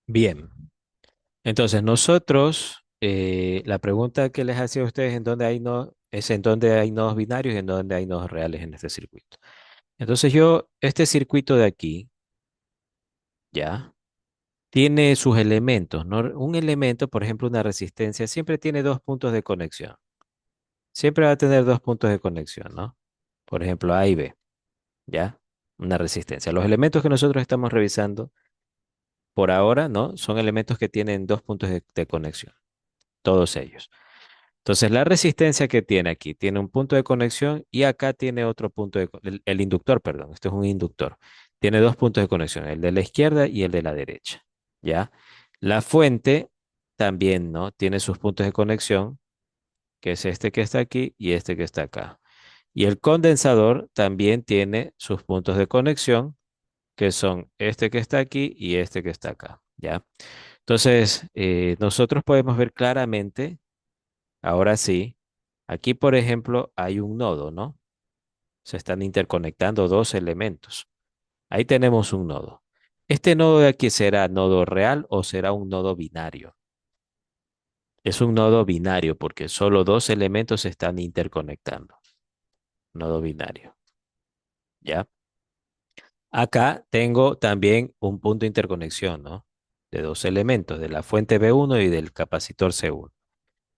Bien, entonces nosotros, la pregunta que les hacía a ustedes en dónde hay no, es en dónde hay nodos binarios y en dónde hay nodos reales en este circuito. Entonces yo, este circuito de aquí, ¿ya? tiene sus elementos, ¿no? Un elemento, por ejemplo, una resistencia, siempre tiene dos puntos de conexión. Siempre va a tener dos puntos de conexión, ¿no? Por ejemplo, A y B, ¿ya? Una resistencia. Los elementos que nosotros estamos revisando por ahora, ¿no? Son elementos que tienen dos puntos de conexión, todos ellos. Entonces, la resistencia que tiene aquí tiene un punto de conexión y acá tiene otro punto el inductor, perdón, este es un inductor. Tiene dos puntos de conexión, el de la izquierda y el de la derecha, ¿ya? La fuente también, ¿no? Tiene sus puntos de conexión, que es este que está aquí y este que está acá. Y el condensador también tiene sus puntos de conexión, que son este que está aquí y este que está acá, ¿ya? Entonces, nosotros podemos ver claramente, ahora sí, aquí por ejemplo hay un nodo, ¿no? Se están interconectando dos elementos. Ahí tenemos un nodo. ¿Este nodo de aquí será nodo real o será un nodo binario? Es un nodo binario porque solo dos elementos se están interconectando. Nodo binario, ¿ya? Acá tengo también un punto de interconexión, ¿no? De dos elementos, de la fuente B1 y del capacitor C1.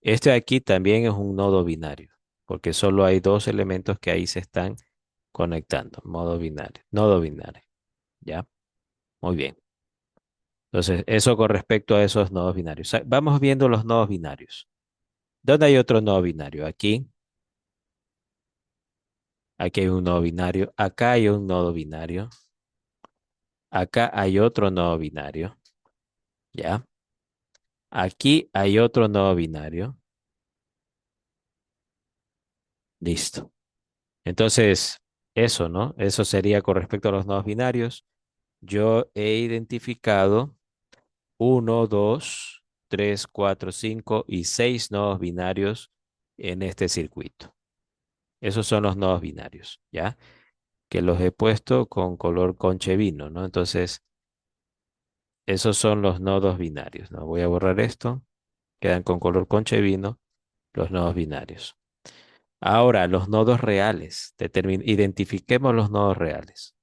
Este de aquí también es un nodo binario, porque solo hay dos elementos que ahí se están conectando. Modo binario, nodo binario, ¿ya? Muy bien. Entonces, eso con respecto a esos nodos binarios. Vamos viendo los nodos binarios. ¿Dónde hay otro nodo binario? Aquí hay un nodo binario. Acá hay un nodo binario. Acá hay otro nodo binario, ¿ya? Aquí hay otro nodo binario. Listo. Entonces, eso, ¿no? Eso sería con respecto a los nodos binarios. Yo he identificado uno, 2, 3, 4, 5 y 6 nodos binarios en este circuito. Esos son los nodos binarios, ¿ya? Que los he puesto con color conche vino, ¿no? Entonces, esos son los nodos binarios, ¿no? Voy a borrar esto. Quedan con color conche vino los nodos binarios. Ahora, los nodos reales. Identifiquemos los nodos reales.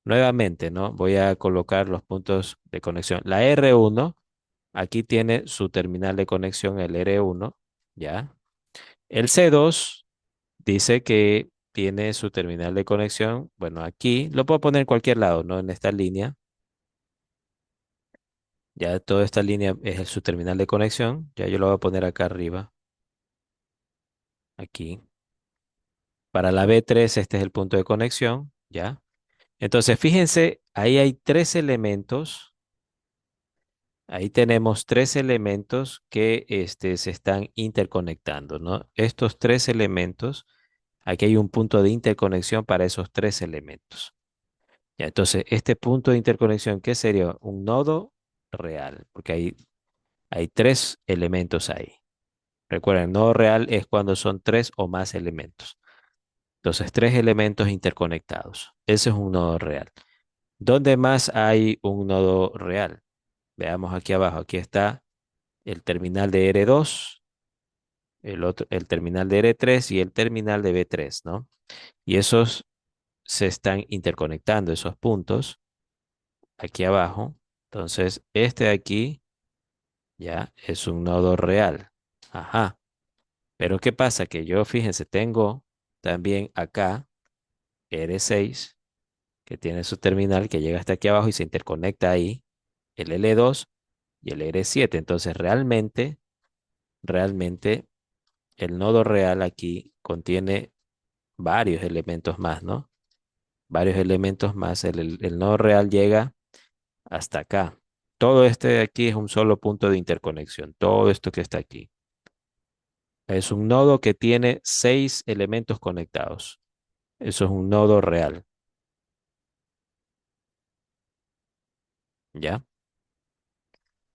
Nuevamente, ¿no? Voy a colocar los puntos de conexión. La R1, aquí tiene su terminal de conexión, el R1, ¿ya? El C2 dice que tiene su terminal de conexión, bueno, aquí lo puedo poner en cualquier lado, ¿no? En esta línea, ya toda esta línea es su terminal de conexión, ya yo lo voy a poner acá arriba, aquí. Para la B3, este es el punto de conexión, ¿ya? Entonces, fíjense, ahí hay tres elementos. Ahí tenemos tres elementos que se están interconectando, ¿no? Estos tres elementos, aquí hay un punto de interconexión para esos tres elementos. Ya, entonces, este punto de interconexión, ¿qué sería? Un nodo real, porque hay tres elementos ahí. Recuerden, nodo real es cuando son tres o más elementos. Entonces, tres elementos interconectados. Ese es un nodo real. ¿Dónde más hay un nodo real? Veamos aquí abajo. Aquí está el terminal de R2, el terminal de R3 y el terminal de B3, ¿no? Y esos se están interconectando, esos puntos, aquí abajo. Entonces, este de aquí ya es un nodo real. Ajá. Pero ¿qué pasa? Que yo, fíjense, tengo también acá R6, que tiene su terminal que llega hasta aquí abajo y se interconecta ahí, el L2 y el R7. Entonces, realmente, el nodo real aquí contiene varios elementos más, ¿no? Varios elementos más. El nodo real llega hasta acá. Todo este de aquí es un solo punto de interconexión. Todo esto que está aquí. Es un nodo que tiene 6 elementos conectados. Eso es un nodo real. ¿Ya?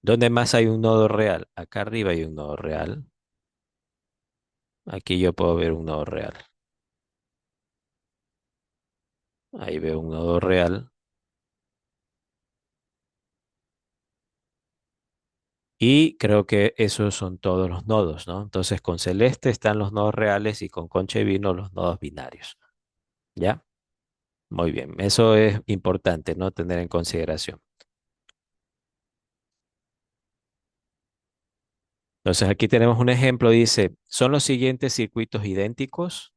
¿Dónde más hay un nodo real? Acá arriba hay un nodo real. Aquí yo puedo ver un nodo real. Ahí veo un nodo real. Y creo que esos son todos los nodos, ¿no? Entonces con celeste están los nodos reales y con concha y vino los nodos binarios. ¿Ya? Muy bien. Eso es importante, ¿no? Tener en consideración. Entonces aquí tenemos un ejemplo, dice, son los siguientes circuitos idénticos.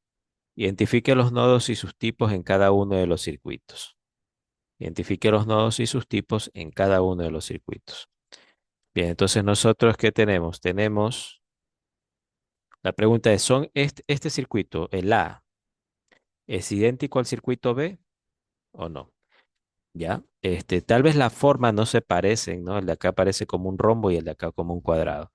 Identifique los nodos y sus tipos en cada uno de los circuitos. Identifique los nodos y sus tipos en cada uno de los circuitos. Bien, entonces nosotros, ¿qué tenemos? La pregunta es, ¿son este circuito, el A, es idéntico al circuito B o no? ¿Ya? Tal vez la forma no se parecen, ¿no? El de acá parece como un rombo y el de acá como un cuadrado,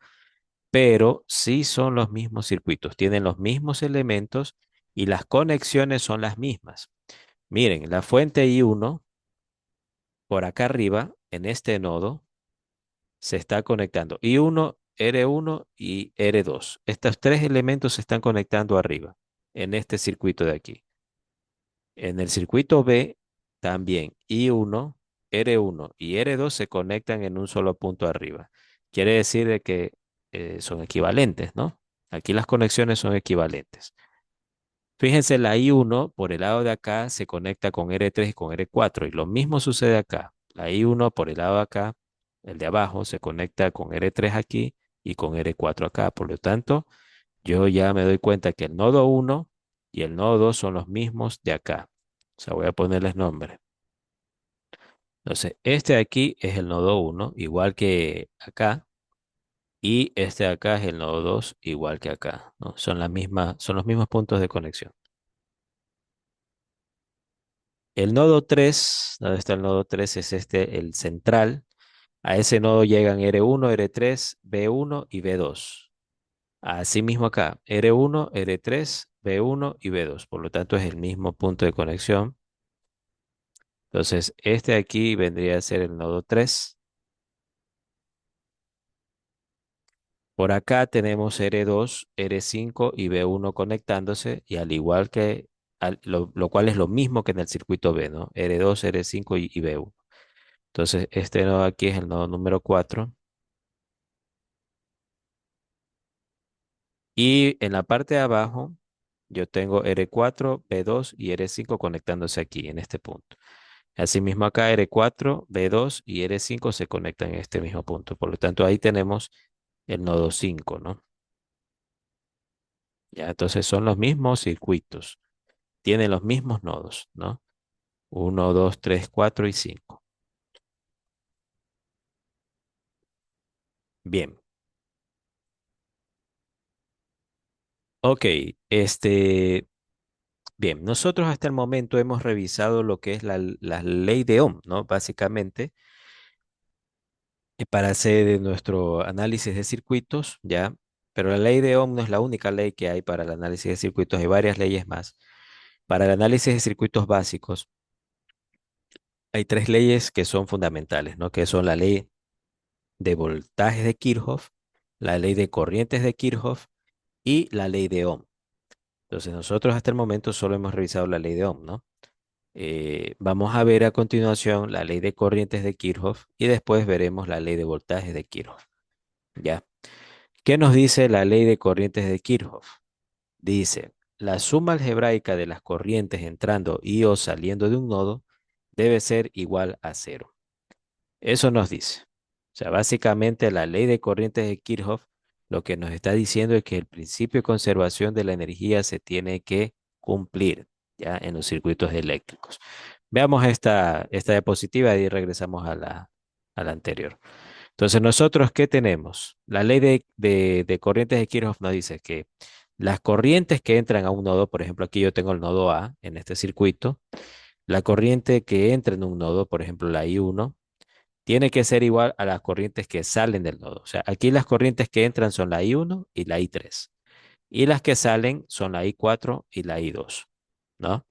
pero sí son los mismos circuitos, tienen los mismos elementos y las conexiones son las mismas. Miren, la fuente I1 por acá arriba, en este nodo, se está conectando I1, R1 y R2. Estos tres elementos se están conectando arriba, en este circuito de aquí. En el circuito B, también I1, R1 y R2 se conectan en un solo punto arriba. Quiere decir de que son equivalentes, ¿no? Aquí las conexiones son equivalentes. Fíjense, la I1 por el lado de acá se conecta con R3 y con R4 y lo mismo sucede acá. La I1 por el lado de acá, el de abajo, se conecta con R3 aquí y con R4 acá. Por lo tanto, yo ya me doy cuenta que el nodo 1 y el nodo 2 son los mismos de acá. O sea, voy a ponerles nombre. Entonces, este de aquí es el nodo 1, igual que acá, y este de acá es el nodo 2, igual que acá, ¿no? Son los mismos puntos de conexión. El nodo 3, ¿dónde está el nodo 3? Es este, el central. A ese nodo llegan R1, R3, B1 y B2. Asimismo acá, R1, R3, B1 y B2. Por lo tanto, es el mismo punto de conexión. Entonces, este de aquí vendría a ser el nodo 3. Por acá tenemos R2, R5 y B1 conectándose, y al igual que, lo cual es lo mismo que en el circuito B, ¿no? R2, R5 y B1. Entonces, este nodo aquí es el nodo número 4. Y en la parte de abajo, yo tengo R4, B2 y R5 conectándose aquí, en este punto. Asimismo, acá R4, B2 y R5 se conectan en este mismo punto. Por lo tanto, ahí tenemos el nodo 5, ¿no? Ya, entonces son los mismos circuitos. Tienen los mismos nodos, ¿no? Uno, 2, 3, 4 y 5. Bien. Ok, bien, nosotros hasta el momento hemos revisado lo que es la ley de Ohm, ¿no? Básicamente, para hacer nuestro análisis de circuitos, ¿ya? Pero la ley de Ohm no es la única ley que hay para el análisis de circuitos, hay varias leyes más. Para el análisis de circuitos básicos, hay tres leyes que son fundamentales, ¿no? Que son la ley de voltajes de Kirchhoff, la ley de corrientes de Kirchhoff y la ley de Ohm. Entonces, nosotros hasta el momento solo hemos revisado la ley de Ohm, ¿no? Vamos a ver a continuación la ley de corrientes de Kirchhoff y después veremos la ley de voltajes de Kirchhoff, ¿ya? ¿Qué nos dice la ley de corrientes de Kirchhoff? Dice, la suma algebraica de las corrientes entrando y o saliendo de un nodo debe ser igual a cero. Eso nos dice. O sea, básicamente la ley de corrientes de Kirchhoff lo que nos está diciendo es que el principio de conservación de la energía se tiene que cumplir ya en los circuitos eléctricos. Veamos esta diapositiva y regresamos a la anterior. Entonces, nosotros, ¿qué tenemos? La ley de corrientes de Kirchhoff nos dice que las corrientes que entran a un nodo, por ejemplo, aquí yo tengo el nodo A en este circuito, la corriente que entra en un nodo, por ejemplo, la I1, tiene que ser igual a las corrientes que salen del nodo. O sea, aquí las corrientes que entran son la I1 y la I3. Y las que salen son la I4 y la I2, ¿no?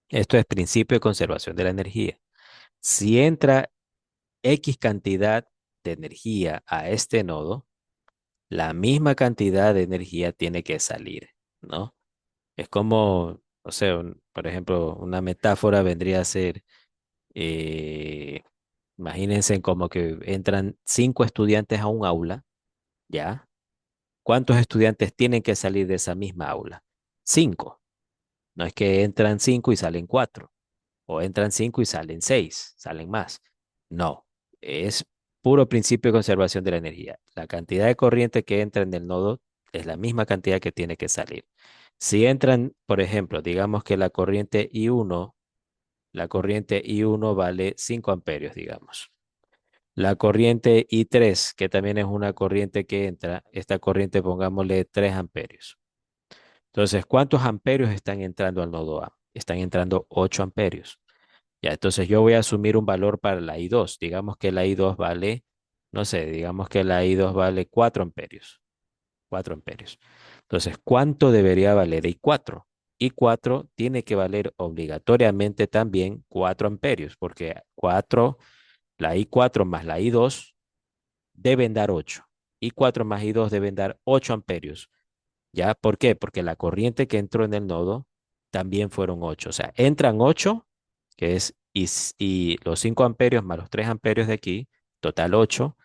Esto es principio de conservación de la energía. Si entra X cantidad de energía a este nodo, la misma cantidad de energía tiene que salir, ¿no? Es como, o sea, por ejemplo, una metáfora vendría a ser, eh, imagínense como que entran 5 estudiantes a un aula, ¿ya? ¿Cuántos estudiantes tienen que salir de esa misma aula? 5. No es que entran 5 y salen 4, o entran 5 y salen 6, salen más. No, es puro principio de conservación de la energía. La cantidad de corriente que entra en el nodo es la misma cantidad que tiene que salir. Si entran, por ejemplo, digamos que la corriente I1 vale 5 amperios, digamos. La corriente I3, que también es una corriente que entra, esta corriente pongámosle 3 amperios. Entonces, ¿cuántos amperios están entrando al nodo A? Están entrando 8 amperios. Ya, entonces yo voy a asumir un valor para la I2. Digamos que la I2 vale, no sé, digamos que la I2 vale 4 amperios. 4 amperios. Entonces, ¿cuánto debería valer I4? I4 tiene que valer obligatoriamente también 4 amperios, porque 4, la I4 más la I2 deben dar 8. I4 más I2 deben dar 8 amperios. ¿Ya? ¿Por qué? Porque la corriente que entró en el nodo también fueron 8. O sea, entran 8, que es, y los 5 amperios más los 3 amperios de aquí, total 8.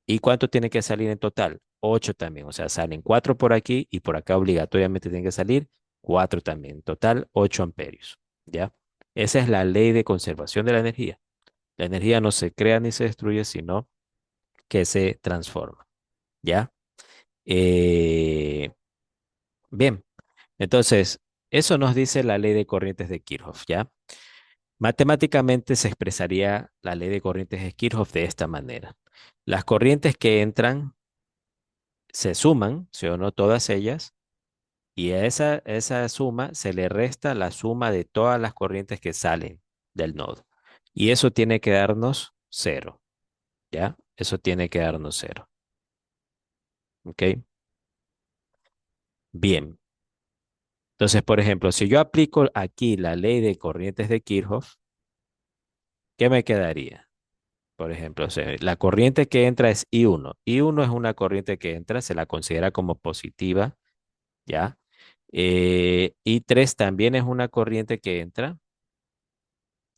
¿Y cuánto tiene que salir en total? 8 también. O sea, salen 4 por aquí y por acá obligatoriamente tienen que salir 4 también. En total, 8 amperios. ¿Ya? Esa es la ley de conservación de la energía. La energía no se crea ni se destruye, sino que se transforma. ¿Ya? Eh, bien. Entonces, eso nos dice la ley de corrientes de Kirchhoff, ¿ya? Matemáticamente se expresaría la ley de corrientes de Kirchhoff de esta manera. Las corrientes que entran se suman, ¿sí o no? Todas ellas, y a esa suma se le resta la suma de todas las corrientes que salen del nodo. Y eso tiene que darnos cero, ¿ya? Eso tiene que darnos cero, ¿ok? Bien. Entonces, por ejemplo, si yo aplico aquí la ley de corrientes de Kirchhoff, ¿qué me quedaría? Por ejemplo, o sea, la corriente que entra es I1. I1 es una corriente que entra, se la considera como positiva, ¿ya? I3 también es una corriente que entra,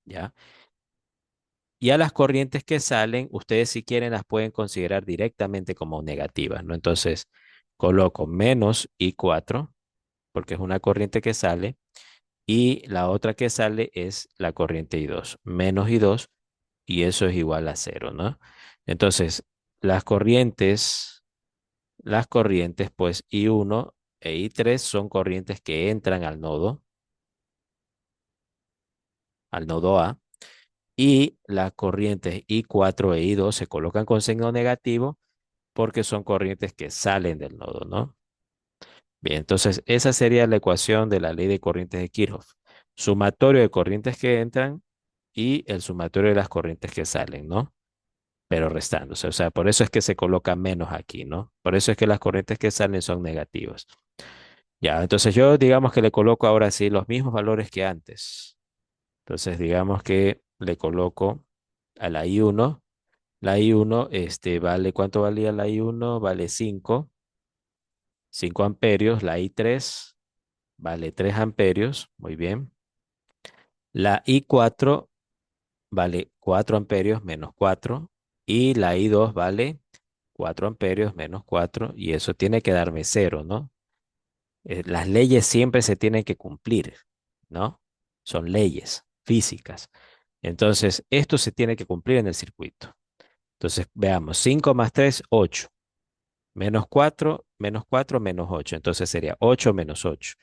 ¿ya? Y a las corrientes que salen, ustedes si quieren las pueden considerar directamente como negativas, ¿no? Entonces, coloco menos I4, porque es una corriente que sale, y la otra que sale es la corriente I2, menos I2, y eso es igual a cero, ¿no? Entonces, las corrientes, pues I1 e I3 son corrientes que entran al nodo A, y las corrientes I4 e I2 se colocan con signo negativo porque son corrientes que salen del nodo, ¿no? Bien, entonces esa sería la ecuación de la ley de corrientes de Kirchhoff. Sumatorio de corrientes que entran y el sumatorio de las corrientes que salen, ¿no? Pero restándose. O sea, por eso es que se coloca menos aquí, ¿no? Por eso es que las corrientes que salen son negativas. Ya, entonces yo digamos que le coloco ahora sí los mismos valores que antes. Entonces digamos que le coloco a la I1. La I1, vale, ¿cuánto valía la I1? Vale 5 amperios. La I3 vale 3 amperios. Muy bien. La I4 vale 4 amperios menos 4. Y la I2 vale 4 amperios menos 4. Y eso tiene que darme cero, ¿no? Las leyes siempre se tienen que cumplir, ¿no? Son leyes físicas. Entonces, esto se tiene que cumplir en el circuito. Entonces, veamos, 5 más 3, 8. Menos 4, menos 4, menos 8. Entonces sería 8 menos 8.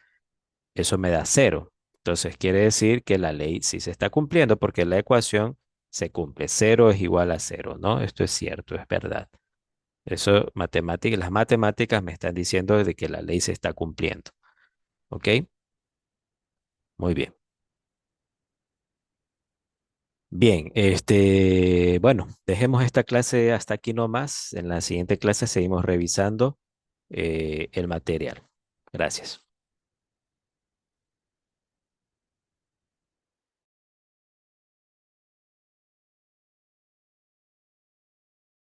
Eso me da cero. Entonces quiere decir que la ley sí se está cumpliendo porque la ecuación se cumple. Cero es igual a cero, ¿no? Esto es cierto, es verdad. Eso, las matemáticas me están diciendo de que la ley se está cumpliendo. ¿Ok? Muy bien. Bien, bueno, dejemos esta clase hasta aquí nomás. En la siguiente clase seguimos revisando el material. Gracias.